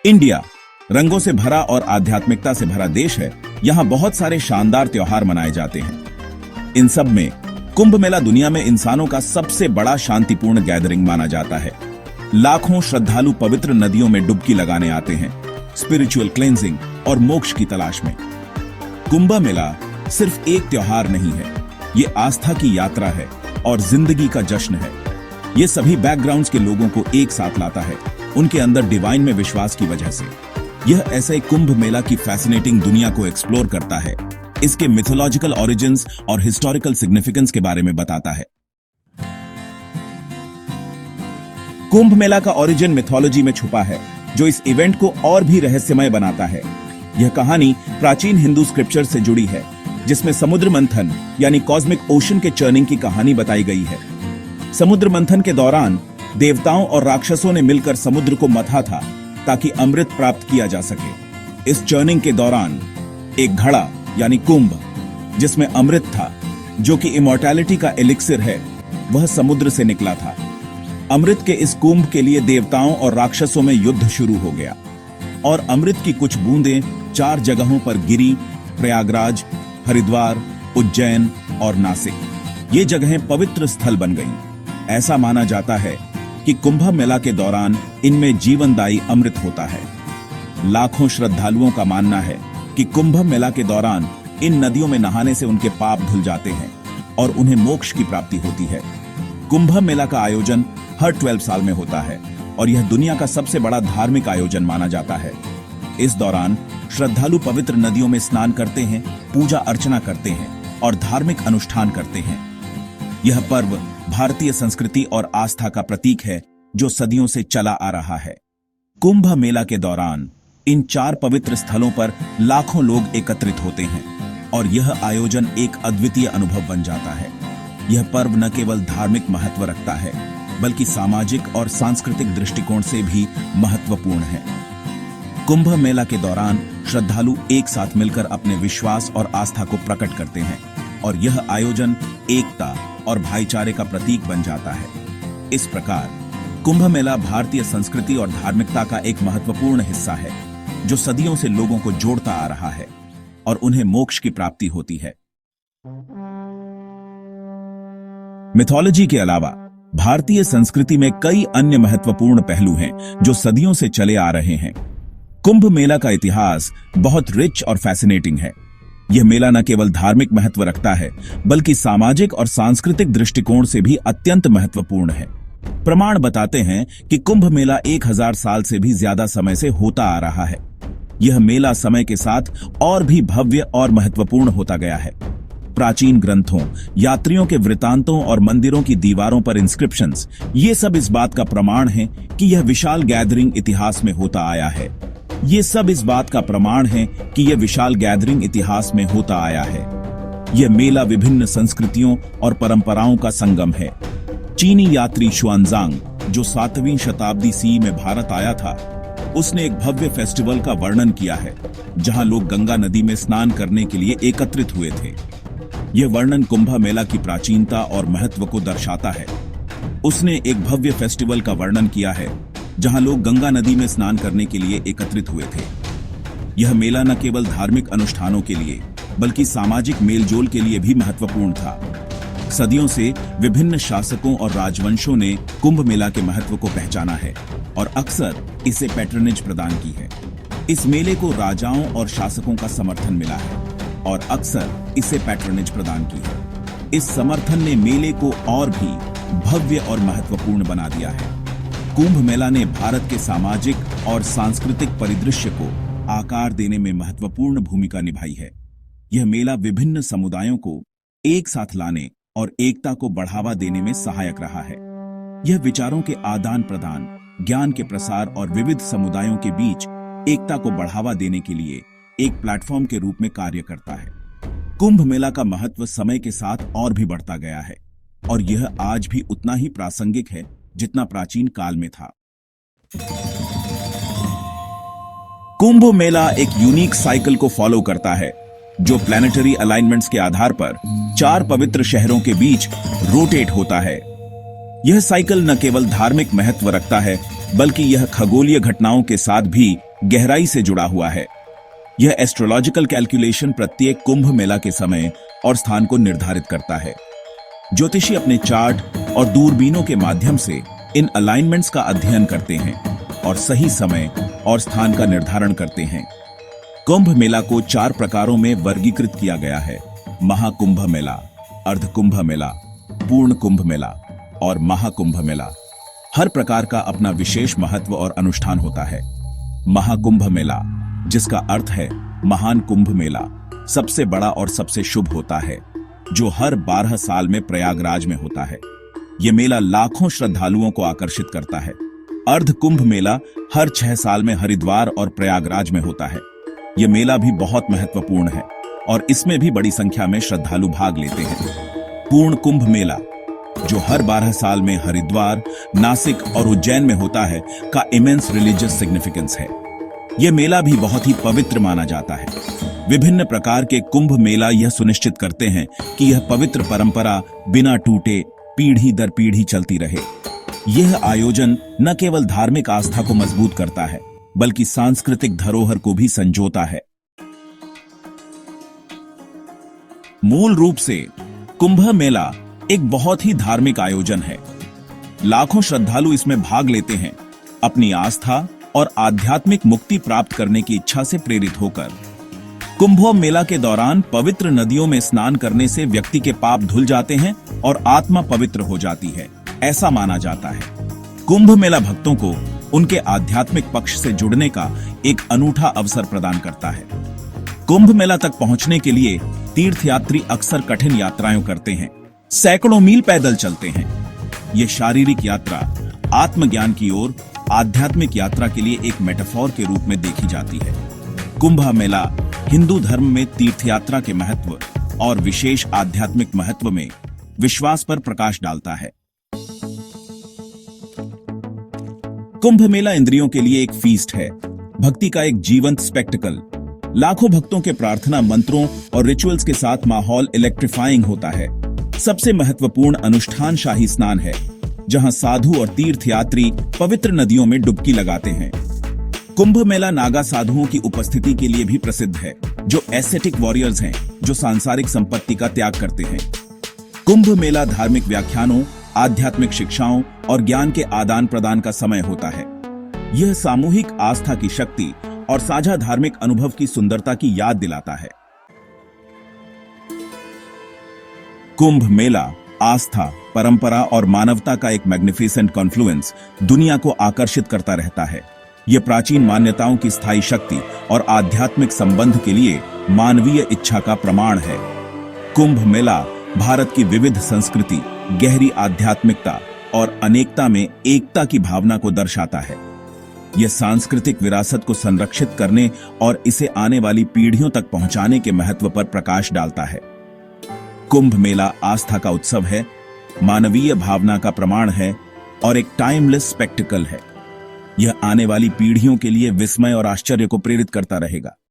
India रंगों से भरा और आध्यात्मिकता से भरा देश है। यहाँ बहुत सारे शानदार त्योहार मनाए जाते हैं। इन सब में कुंभ मेला दुनिया में इंसानों का सबसे बड़ा शांतिपूर्ण गैदरिंग माना जाता है। लाखों श्रद्धालु पवित्र नदियों में डुबकी लगाने आते हैं, स्पिरिचुअल क्लेंजिंग और मोक्ष की तलाश में। कुंभ मेला सिर्फ एक त्योहार नहीं है, ये आस्था की यात्रा है और जिंदगी का जश्न है। ये सभी बैकग्राउंड्स के लोगों को एक साथ लाता है, उनके अंदर डिवाइन में विश्वास की वजह से। यह ऐसे कुंभ मेला की फैसिनेटिंग दुनिया को एक्सप्लोर करता है, इसके मिथोलॉजिकल ओरिजिन्स और हिस्टोरिकल सिग्निफिकेंस के बारे में बताता है। कुंभ मेला का ओरिजिन मिथोलॉजी में छुपा है, जो इस इवेंट को और भी रहस्यमय बनाता है। यह कहानी प्राचीन हिंदू स्क्रिप्चर से जुड़ी है, जिसमें समुद्र मंथन यानी कॉस्मिक ओशन के चर्निंग की कहानी बताई गई है। समुद्र मंथन के दौरान देवताओं और राक्षसों ने मिलकर समुद्र को मथा था ताकि अमृत प्राप्त किया जा सके। इस चर्निंग के दौरान एक घड़ा यानी कुंभ, जिसमें अमृत था, जो कि इमॉर्टैलिटी का एलिक्सिर है, वह समुद्र से निकला था। अमृत के इस कुंभ के लिए देवताओं और राक्षसों में युद्ध शुरू हो गया और अमृत की कुछ बूंदें 4 जगहों पर गिरी: प्रयागराज, हरिद्वार, उज्जैन और नासिक। ये जगहें पवित्र स्थल बन गईं। ऐसा माना जाता है कि कुंभ मेला के दौरान इनमें जीवनदायी अमृत होता है। लाखों श्रद्धालुओं का मानना है कि कुंभ मेला के दौरान इन नदियों में नहाने से उनके पाप धुल जाते हैं और उन्हें मोक्ष की प्राप्ति होती है। कुंभ मेला का आयोजन हर 12 साल में होता है और यह दुनिया का सबसे बड़ा धार्मिक आयोजन माना जाता है। इस दौरान श्रद्धालु पवित्र नदियों में स्नान करते हैं, पूजा अर्चना करते हैं और धार्मिक अनुष्ठान करते हैं। यह पर्व भारतीय संस्कृति और आस्था का प्रतीक है, जो सदियों से चला आ रहा है। कुंभ मेला के दौरान इन 4 पवित्र स्थलों पर लाखों लोग एकत्रित होते हैं और यह आयोजन एक अद्वितीय अनुभव बन जाता है। यह पर्व न केवल धार्मिक महत्व रखता है, बल्कि सामाजिक और सांस्कृतिक दृष्टिकोण से भी महत्वपूर्ण है। कुंभ मेला के दौरान श्रद्धालु एक साथ मिलकर अपने विश्वास और आस्था को प्रकट करते हैं और यह आयोजन एकता और भाईचारे का प्रतीक बन जाता है। इस प्रकार कुंभ मेला भारतीय संस्कृति और धार्मिकता का एक महत्वपूर्ण हिस्सा है, जो सदियों से लोगों को जोड़ता आ रहा है और उन्हें मोक्ष की प्राप्ति होती है। मिथोलॉजी के अलावा भारतीय संस्कृति में कई अन्य महत्वपूर्ण पहलू हैं, जो सदियों से चले आ रहे हैं। कुंभ मेला का इतिहास बहुत रिच और फैसिनेटिंग है। यह मेला न केवल धार्मिक महत्व रखता है, बल्कि सामाजिक और सांस्कृतिक दृष्टिकोण से भी अत्यंत महत्वपूर्ण है। प्रमाण बताते हैं कि कुंभ मेला 1000 साल से भी ज्यादा समय से होता आ रहा है। यह मेला समय के साथ और भी भव्य और महत्वपूर्ण होता गया है। प्राचीन ग्रंथों, यात्रियों के वृतांतों और मंदिरों की दीवारों पर इंस्क्रिप्शंस, ये सब इस बात का प्रमाण है कि यह विशाल गैदरिंग इतिहास में होता आया है। ये सब इस बात का प्रमाण है कि यह विशाल गैदरिंग इतिहास में होता आया है। यह मेला विभिन्न संस्कृतियों और परंपराओं का संगम है। चीनी यात्री शुआनजांग, जो 7वीं शताब्दी सी में भारत आया था, उसने एक भव्य फेस्टिवल का वर्णन किया है, जहां लोग गंगा नदी में स्नान करने के लिए एकत्रित हुए थे। यह वर्णन कुंभ मेला की प्राचीनता और महत्व को दर्शाता है। उसने एक भव्य फेस्टिवल का वर्णन किया है, जहां लोग गंगा नदी में स्नान करने के लिए एकत्रित हुए थे। यह मेला न केवल धार्मिक अनुष्ठानों के लिए, बल्कि सामाजिक मेलजोल के लिए भी महत्वपूर्ण था। सदियों से विभिन्न शासकों और राजवंशों ने कुंभ मेला के महत्व को पहचाना है और अक्सर इसे पैट्रनेज प्रदान की है। इस मेले को राजाओं और शासकों का समर्थन मिला है और अक्सर इसे पैट्रनेज प्रदान की है। इस समर्थन ने मेले को और भी भव्य और महत्वपूर्ण बना दिया है। कुंभ मेला ने भारत के सामाजिक और सांस्कृतिक परिदृश्य को आकार देने में महत्वपूर्ण भूमिका निभाई है। यह मेला विभिन्न समुदायों को एक साथ लाने और एकता को बढ़ावा देने में सहायक रहा है। यह विचारों के आदान प्रदान, ज्ञान के प्रसार और विविध समुदायों के बीच एकता को बढ़ावा देने के लिए एक प्लेटफॉर्म के रूप में कार्य करता है। कुंभ मेला का महत्व समय के साथ और भी बढ़ता गया है और यह आज भी उतना ही प्रासंगिक है जितना प्राचीन काल में था। कुंभ मेला एक यूनिक साइकिल को फॉलो करता है, जो प्लैनेटरी अलाइनमेंट्स के आधार पर 4 पवित्र शहरों के बीच रोटेट होता है। यह साइकिल न केवल धार्मिक महत्व रखता है, बल्कि यह खगोलीय घटनाओं के साथ भी गहराई से जुड़ा हुआ है। यह एस्ट्रोलॉजिकल कैलकुलेशन प्रत्येक कुंभ मेला के समय और स्थान को निर्धारित करता है। ज्योतिषी अपने चार्ट और दूरबीनों के माध्यम से इन अलाइनमेंट्स का अध्ययन करते हैं और सही समय और स्थान का निर्धारण करते हैं। कुंभ मेला को 4 प्रकारों में वर्गीकृत किया गया है: महाकुंभ मेला, अर्धकुंभ मेला, पूर्ण कुंभ मेला और महाकुंभ मेला। हर प्रकार का अपना विशेष महत्व और अनुष्ठान होता है। महाकुंभ मेला, जिसका अर्थ है महान कुंभ मेला, सबसे बड़ा और सबसे शुभ होता है, जो हर 12 साल में प्रयागराज में होता है। यह मेला लाखों श्रद्धालुओं को आकर्षित करता है। अर्ध कुंभ मेला हर 6 साल में हरिद्वार और प्रयागराज में होता है। यह मेला भी बहुत महत्वपूर्ण है और इसमें भी बड़ी संख्या में श्रद्धालु भाग लेते हैं। पूर्ण कुंभ मेला, जो हर 12 साल में हरिद्वार, नासिक और उज्जैन में होता है, का इमेंस रिलीजियस सिग्निफिकेंस है। यह मेला भी बहुत ही पवित्र माना जाता है। विभिन्न प्रकार के कुंभ मेला यह सुनिश्चित करते हैं कि यह पवित्र परंपरा बिना टूटे पीढ़ी दर पीढ़ी चलती रहे। यह आयोजन न केवल धार्मिक आस्था को मजबूत करता है, बल्कि सांस्कृतिक धरोहर को भी संजोता है। मूल रूप से कुंभ मेला एक बहुत ही धार्मिक आयोजन है। लाखों श्रद्धालु इसमें भाग लेते हैं, अपनी आस्था और आध्यात्मिक मुक्ति प्राप्त करने की इच्छा से प्रेरित होकर। कुंभ मेला के दौरान पवित्र नदियों में स्नान करने से व्यक्ति के पाप धुल जाते हैं और आत्मा पवित्र हो जाती है, ऐसा माना जाता है। कुंभ मेला भक्तों को उनके आध्यात्मिक पक्ष से जुड़ने का एक अनूठा अवसर प्रदान करता है। कुंभ मेला तक पहुंचने के लिए तीर्थयात्री अक्सर कठिन यात्राएं करते हैं, सैकड़ों मील पैदल चलते हैं। ये शारीरिक यात्रा आत्मज्ञान की ओर आध्यात्मिक यात्रा के लिए एक मेटाफोर के रूप में देखी जाती है। कुंभ मेला हिंदू धर्म में तीर्थयात्रा के महत्व और विशेष आध्यात्मिक महत्व में विश्वास पर प्रकाश डालता है। कुंभ मेला इंद्रियों के लिए एक फीस्ट है, भक्ति का एक जीवंत स्पेक्टिकल। लाखों भक्तों के प्रार्थना मंत्रों और रिचुअल्स के साथ माहौल इलेक्ट्रीफाइंग होता है। सबसे महत्वपूर्ण अनुष्ठान शाही स्नान है, जहां साधु और तीर्थयात्री पवित्र नदियों में डुबकी लगाते हैं। कुंभ मेला नागा साधुओं की उपस्थिति के लिए भी प्रसिद्ध है, जो एस्थेटिक वॉरियर्स हैं, जो सांसारिक संपत्ति का त्याग करते हैं। कुंभ मेला धार्मिक व्याख्यानों, आध्यात्मिक शिक्षाओं और ज्ञान के आदान प्रदान का समय होता है। यह सामूहिक आस्था की शक्ति और साझा धार्मिक अनुभव की सुंदरता की याद दिलाता है। कुंभ मेला आस्था, परंपरा और मानवता का एक मैग्निफिसेंट कॉन्फ्लुएंस दुनिया को आकर्षित करता रहता है। यह प्राचीन मान्यताओं की स्थायी शक्ति और आध्यात्मिक संबंध के लिए मानवीय इच्छा का प्रमाण है। कुंभ मेला भारत की विविध संस्कृति, गहरी आध्यात्मिकता और अनेकता में एकता की भावना को दर्शाता है। यह सांस्कृतिक विरासत को संरक्षित करने और इसे आने वाली पीढ़ियों तक पहुंचाने के महत्व पर प्रकाश डालता है। कुंभ मेला आस्था का उत्सव है, मानवीय भावना का प्रमाण है और एक टाइमलेस स्पेक्टिकल है। यह आने वाली पीढ़ियों के लिए विस्मय और आश्चर्य को प्रेरित करता रहेगा।